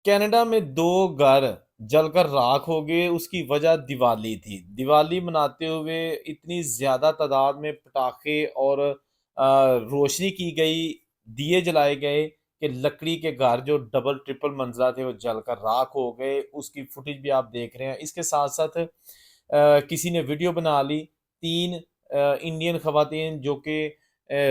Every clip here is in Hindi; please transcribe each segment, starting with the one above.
कनाडा में 2 घर जलकर राख हो गए, उसकी वजह दिवाली थी। दिवाली मनाते हुए इतनी ज़्यादा तादाद में पटाखे और रोशनी की गई, दिए जलाए गए कि लकड़ी के घर जो डबल ट्रिपल मंज़िला थे वो जलकर राख हो गए। उसकी फुटेज भी आप देख रहे हैं। इसके साथ-साथ किसी ने वीडियो बना ली, 3 इंडियन ख़वातीन जो कि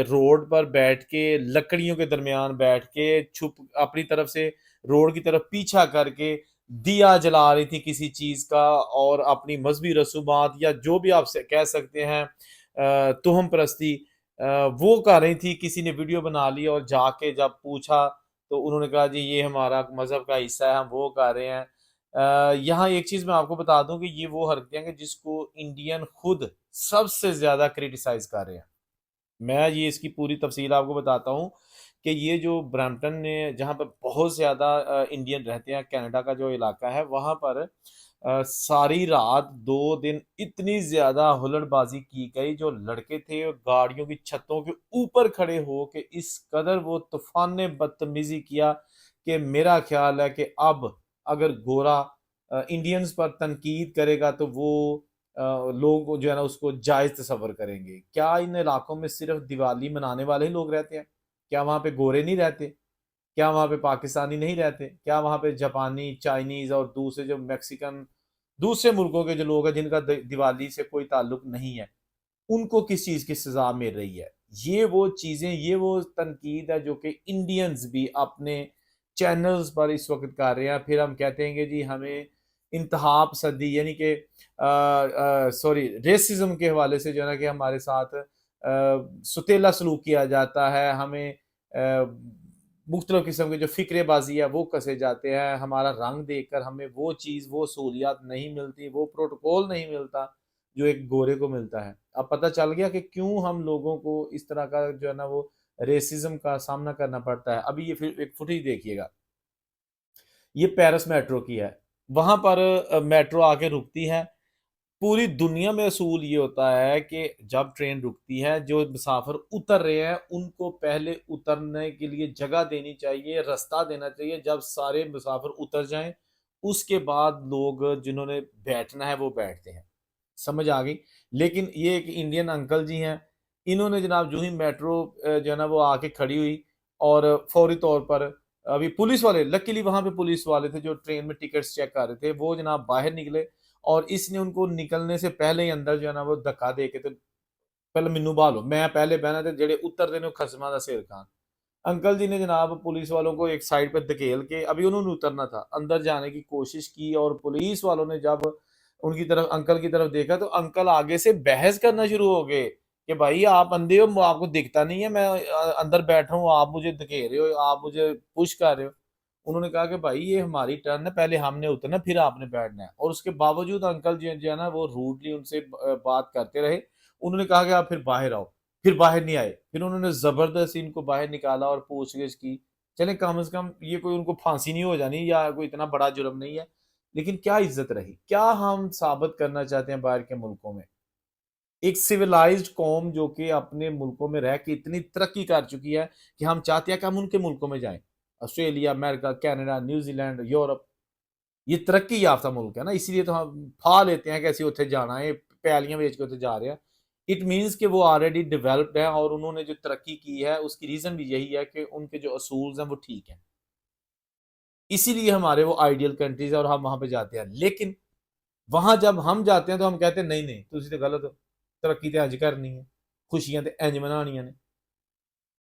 रोड पर बैठ के लकड़ियों के दरमियान बैठ के छुप अपनी तरफ से रोड की तरफ पीछा करके दिया जला रही थी किसी चीज़ का, और अपनी मजहबी रसूमात या जो भी आप कह सकते हैं तुहम परस्ती वो कर रही थी। किसी ने वीडियो बना ली और जाके जब पूछा तो उन्होंने कहा जी ये हमारा मजहब का हिस्सा है, हम वो कर रहे हैं। यहाँ एक चीज़ मैं आपको बता दूं कि ये वो हरकतें हैं कि जिसको इंडियन खुद सबसे ज़्यादा क्रिटिसाइज कर रहे हैं। मैं ये इसकी पूरी तफ़सील आपको बताता हूँ कि ये जो ब्रैम्पटन ने जहाँ पे बहुत ज़्यादा इंडियन रहते हैं, कनाडा का जो इलाका है, वहाँ पर सारी रात 2 दिन इतनी ज़्यादा हुल्लड़बाज़ी की गई। जो लड़के थे वो गाड़ियों की छतों के ऊपर खड़े हो के इस कदर वो तूफ़ान बदतमीज़ी किया कि मेरा ख़्याल है कि अब अगर गोरा इंडियंस पर तनकीद करेगा तो वो लोग जो है ना उसको जायज़ तसव्वुर करेंगे। क्या इन इलाकों में सिर्फ़ दिवाली मनाने वाले ही लोग रहते हैं? क्या वहाँ पे गोरे नहीं रहते? क्या वहाँ पे पाकिस्तानी नहीं रहते? क्या वहाँ पे जापानी, चाइनीज़ और दूसरे जो मैक्सिकन दूसरे मुल्कों के जो लोग हैं जिनका दिवाली से कोई ताल्लुक नहीं है, उनको किस चीज़ की सज़ा मिल रही है? ये वो चीज़ें, ये वो तनकीद है जो कि इंडियंस भी अपने चैनल्स पर इस वक़्त कर रहे हैं। फिर हम कहते हैं कि जी हमें इंतहा पसंदी यानी कि सॉरी रेसिज़्म के हवाले से जो है ना कि हमारे साथ सुतीला सलूक किया जाता है, हमें मुख्तलिफ़ किस्म की जो फ़िक्रेबाज़ी है वो कसे जाते हैं, हमारा रंग देखकर हमें वो चीज़, वो सहूलियत नहीं मिलती, वो प्रोटोकॉल नहीं मिलता जो एक गोरे को मिलता है। अब पता चल गया कि क्यों हम लोगों को इस तरह का जो है ना वो रेसिज़्म का सामना करना पड़ता है। अभी ये फिर एक फुटेज देखिएगा। ये पेरिस मेट्रो की है। वहाँ पर मेट्रो आके रुकती है। पूरी दुनिया में असूल ये होता है कि जब ट्रेन रुकती है, जो मुसाफिर उतर रहे हैं उनको पहले उतरने के लिए जगह देनी चाहिए, रास्ता देना चाहिए। जब सारे मुसाफिर उतर जाएं, उसके बाद लोग जिन्होंने बैठना है वो बैठते हैं। समझ आ गई। लेकिन ये एक इंडियन अंकल जी हैं, इन्होंने जनाब जो ही मेट्रो जो है ना वो आके खड़ी हुई और फौरी तौर पर अभी पुलिस वाले, लकीली वहां पे पुलिस वाले थे जो ट्रेन में टिकट्स चेक कर रहे थे, वो जनाब बाहर निकले और इसने उनको निकलने से पहले ही अंदर जो है ना वो धक्का दे के तो पहले मैनू बहालो, मैं पहले बहना थे जेड़े उतरते ने खसमा का सिर खान। अंकल जी ने जनाब पुलिस वालों को एक साइड पे धकेल के, अभी उन्होंने उतरना था, अंदर जाने की कोशिश की और पुलिस वालों ने जब उनकी तरफ, अंकल की तरफ देखा तो अंकल आगे से बहस करना शुरू हो गए कि भाई आप अंधे हो, आपको दिखता नहीं है मैं अंदर बैठा हूँ, आप मुझे धकेल रहे हो, आप मुझे पुश कर रहे हो। उन्होंने कहा कि भाई ये हमारी टर्न है, पहले हमने उतरना फिर आपने बैठना है, और उसके बावजूद अंकल जी जो है ना वो रूडली उनसे बात करते रहे। उन्होंने कहा कि आप फिर बाहर आओ, फिर बाहर नहीं आए, फिर उन्होंने जबरदस्ती इनको बाहर निकाला और पूछगिछ की। चले कम से कम ये कोई उनको फांसी नहीं हो जानी या कोई इतना बड़ा जुर्म नहीं है, लेकिन क्या इज्जत रही, क्या हम साबित करना चाहते हैं बाहर के मुल्कों में? एक सिविलाइज्ड कौम जो कि अपने मुल्कों में रह के इतनी तरक्की कर चुकी है कि हम चाहते हैं कि हम उनके मुल्कों में जाएं। Australia, America, Canada, New Zealand, Europe, ये तरक्की याफ्ता मुल्क है ना, इसीलिए तो हम फा लेते हैं कि ऐसे उत्थे जाना है, पैलियां बेच के उत्थे जा रहे हैं। इट मीन्स कि वो ऑलरेडी डेवलप्ड है और उन्होंने जो तरक्की की है उसकी रीजन भी यही है कि उनके जो असूल हैं वो ठीक है। इसीलिए हमारे वो आइडियल कंट्रीज है और हम वहां पे जाते हैं। लेकिन वहां जब हम जाते हैं तो हम कहते हैं नहीं नहीं तुम तो गलत हो, तरक्की तो इंज करनी है, खुशियां तो इंज मनानियां ने,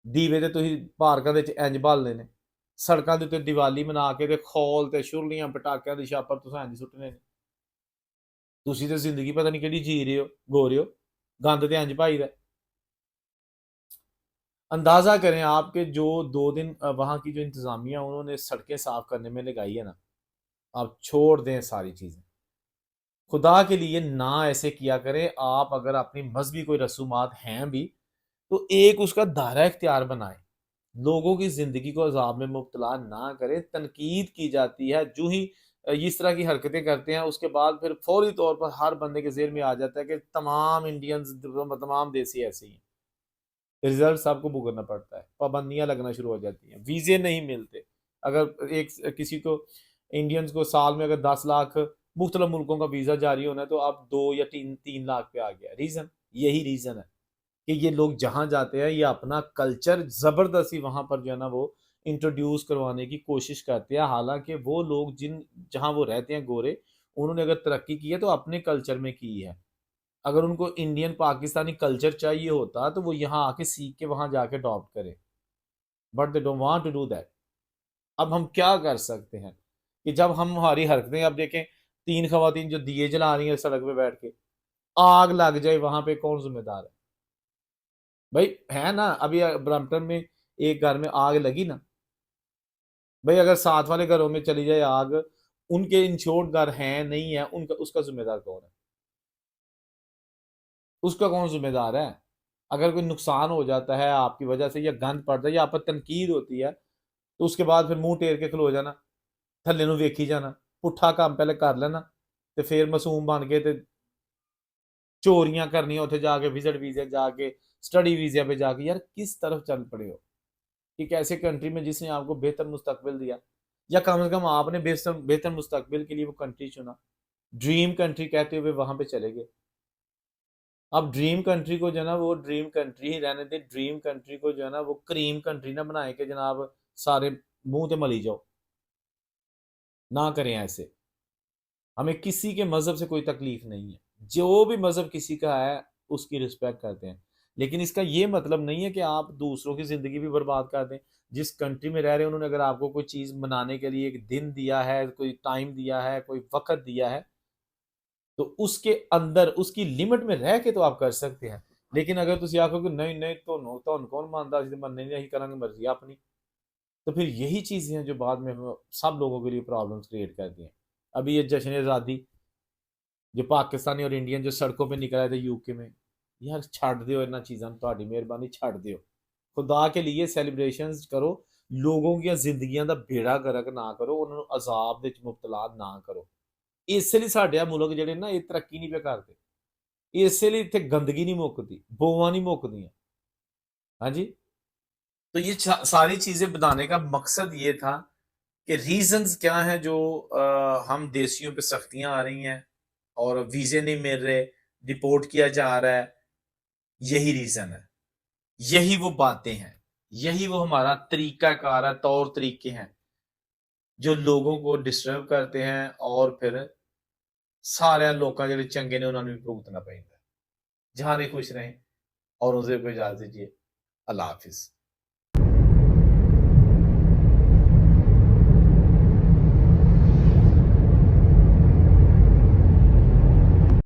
ਦੀਵੇ ਤੇ ਤੁਸੀਂ ਪਾਰਕਾਂ ਦੇ ਵਿੱਚ ਇੰਜ ਬਾਲਦੇ ਨੇ, ਸੜਕਾਂ ਦੇ ਉੱਤੇ ਦੀਵਾਲੀ ਮਨਾ ਕੇ ਤੇ ਖੌਲ ਤੇ ਛੁਰਲੀਆਂ ਪਟਾਕਿਆਂ ਦੀ ਛਾਪਰ ਤੁਸੀਂ ਇੰਜ ਸੁੱਟਣੇ ਨੇ। ਤੁਸੀਂ ਤੇ ਜ਼ਿੰਦਗੀ ਪਤਾ ਨਹੀਂ ਕਿਹੜੀ ਜੀ ਰਹੇ ਹੋ, ਗੋ ਰਹੇ ਹੋ, गंद तो इंज भाई है। अंदाजा करें आपके जो 2 दिन वहां की जो इंतजामिया उन्होंने सड़कें साफ करने में लगाई है ना, आप छोड़ दें सारी चीजें, खुदा के लिए ना ऐसे किया करें। आप अगर अपनी मजहबी कोई रसूमात हैं भी तो एक उसका दायरा इख्तियार बनाएं, लोगों की जिंदगी को अजाब में मुब्तला ना करें। तनकीद की जाती है जो ही इस तरह की हरकतें करते हैं, उसके बाद फिर फौरी तौर पर हर बंदे के जेहन में आ जाता है कि तमाम इंडियंस, तमाम देसी ऐसे ही हैं। रिजल्ट सबको भुगतना पड़ता है, पाबंदियां लगना शुरू हो जाती हैं, वीजे नहीं मिलते। अगर एक किसी को इंडियंस को साल में अगर 10 लाख मुख्तलिफ मुल्कों का वीज़ा जारी होना है तो अब 2 या 3 लाख पे आ गया। रीज़न यही रीज़न है कि ये लोग जहाँ जाते हैं ये अपना कल्चर ज़बरदस्ती वहाँ पर जो है ना वो इंट्रोड्यूस करवाने की कोशिश करते हैं। हालाँकि वो लोग जहाँ वो रहते हैं गोरे, उन्होंने अगर तरक्की की है तो अपने कल्चर में की है। अगर उनको इंडियन पाकिस्तानी कल्चर चाहिए होता तो वो यहाँ आके सीख के वहाँ जाके अडॉप्ट करें। But they don't want to do that. अब हम क्या कर सकते हैं कि जब हम हमारी हरकतें अब देखें, 3 खवातीन जो दिए जला रही हैं सड़क पे बैठ के, आग लग जाए वहाँ पे कौन ज़िम्मेदार है? भाई है ना, अभी ब्रैम्पटन में एक घर में आग लगी ना, भाई अगर साथ वाले घरों में चली जाए आग, उनके इंश्योर्ड घर हैं, नहीं है, उनका उसका ज़िम्मेदार कौन है? उसका कौन ज़िम्मेदार है? अगर कोई नुकसान हो जाता है आपकी वजह से या गंद पड़ता है या आप पर तनकीद होती है, तो उसके बाद फिर मुँह टेर के खलो जाना, थल्ले नूं वेखी जाना, पुट्ठा काम पहले कर लेना ते फिर मासूम बन के ते चोरियां करनियां उत्थे जाके विजिट वीज़े जाके स्टडी वीज़ा पे जाके। यार किस तरफ चल पड़े हो? एक ऐसे कंट्री में जिसने आपको बेहतर मुस्तकबिल दिया, या कम से कम आपने बेहतर बेहतर मुस्तकबिल के लिए वो कंट्री चुना, ड्रीम कंट्री कहते हुए वहां पे चले गए। अब ड्रीम कंट्री को जो है ना वो ड्रीम कंट्री ही रहने दे, ड्रीम कंट्री को जो है ना वो क्रीम कंट्री ना बनाए कि जनाब सारे मुंह ते मली जाओ। ना करें ऐसे। हमें किसी के मज़हब से कोई तकलीफ नहीं है। जो भी मज़हब किसी का है, उसकी रिस्पेक्ट करते हैं। लेकिन इसका ये मतलब नहीं है कि आप दूसरों की ज़िंदगी भी बर्बाद कर दें। जिस कंट्री में रह रहे हैं, उन्होंने अगर आपको कोई चीज़ मनाने के लिए एक दिन दिया है, कोई टाइम दिया है, कोई वक़्त दिया है, तो उसके अंदर, उसकी लिमिट में रह के तो आप कर सकते हैं। लेकिन अगर तुसी आखो कि नहीं, नहीं तुहानू कौन मानता, असीं ते मन्ननी नहीं, असीं करांगे मर्ज़ी अपनी। तो फिर यही चीज़ें हैं जो बाद में सब लोगों के लिए प्रॉब्लम्स क्रिएट करती हैं। अभी ये जश्न आज़ादी, जो पाकिस्तानी और इंडियन जो सड़कों पे निकल आए थे यूके में, यार छड़ दियो इन्हां चीज़ां नूं, तुहाडी मेहरबानी छड़ दियो। खुदा के लिए सेलिब्रेशंस करो, लोगों की जिंदगियां दा बेड़ा गर्क ना करो, उन्होंने अजाब विच मुब्तला ना करो। इस ਲਈ ਸਾਡੇ ਆ ਮੁਲਕ ਜਿਹੜੇ ਨਾ ਇਹ ਤਰੱਕੀ ਨਹੀਂ ਪੇ ਕਰਦੇ। ਇਸੇ ਲਈ ਇੱਥੇ गंदगी नहीं मुकती, बोवां नहीं मुकदियां। हाँ जी। तो ये सारी चीजें बताने का मकसद ये था कि रीजंस क्या हैं जो हम देशियों पे सख्तियां आ रही हैं और वीजे नहीं मिल रहे, डिपोर्ट किया जा रहा है। यही रीजन है, यही वो बातें हैं, यही वो हमारा तरीकाकार है, तौर तरीके हैं जो लोगों को डिस्टर्ब करते हैं और फिर सारे लोग जो चंगे ने उन्होंने भी भुगतना पैंदा। जहां भी खुश रहें और उसे को इजाजत दीजिए। अल्लाह हाफिज।